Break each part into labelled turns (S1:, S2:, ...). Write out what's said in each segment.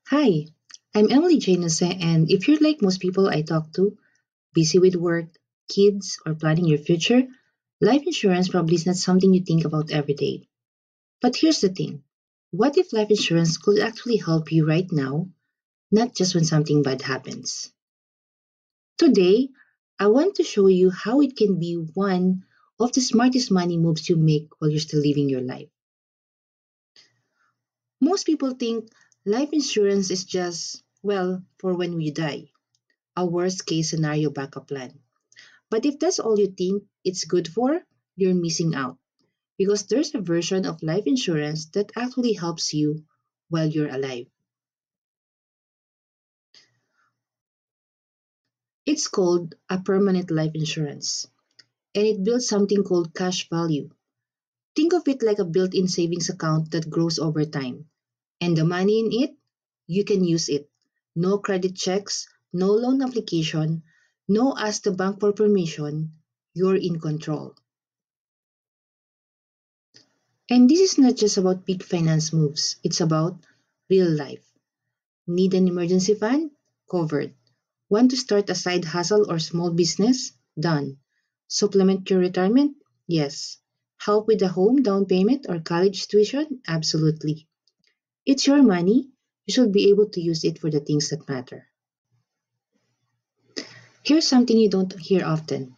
S1: Hi, I'm Emily Januse, and if you're like most people I talk to, busy with work, kids, or planning your future, life insurance probably is not something you think about every day. But here's the thing, what if life insurance could actually help you right now, not just when something bad happens? Today, I want to show you how it can be one of the smartest money moves you make while you're still living your life. Most people think life insurance is just, well, for when we die, a worst case scenario backup plan. But if that's all you think it's good for, you're missing out. Because there's a version of life insurance that actually helps you while you're alive. It's called a permanent life insurance, and it builds something called cash value. Think of it like a built in savings account that grows over time. And the money in it, you can use it. No credit checks, no loan application, no ask the bank for permission. You're in control. And this is not just about big finance moves, it's about real life. Need an emergency fund? Covered. Want to start a side hustle or small business? Done. Supplement your retirement? Yes. Help with the home down payment or college tuition? Absolutely. It's your money. You should be able to use it for the things that matter. Here's something you don't hear often.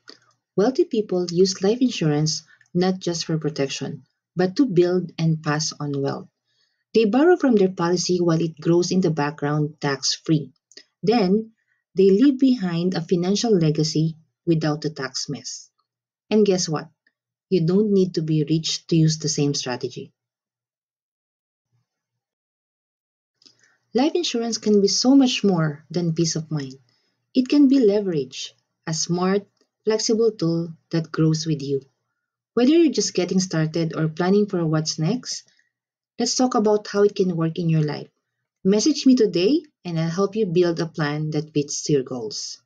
S1: Wealthy people use life insurance not just for protection, but to build and pass on wealth. They borrow from their policy while it grows in the background tax free. Then, they leave behind a financial legacy without the tax mess. And guess what? You don't need to be rich to use the same strategy. Life insurance can be so much more than peace of mind. It can be leverage, a smart, flexible tool that grows with you. Whether you're just getting started or planning for what's next, let's talk about how it can work in your life. Message me today and I'll help you build a plan that fits your goals.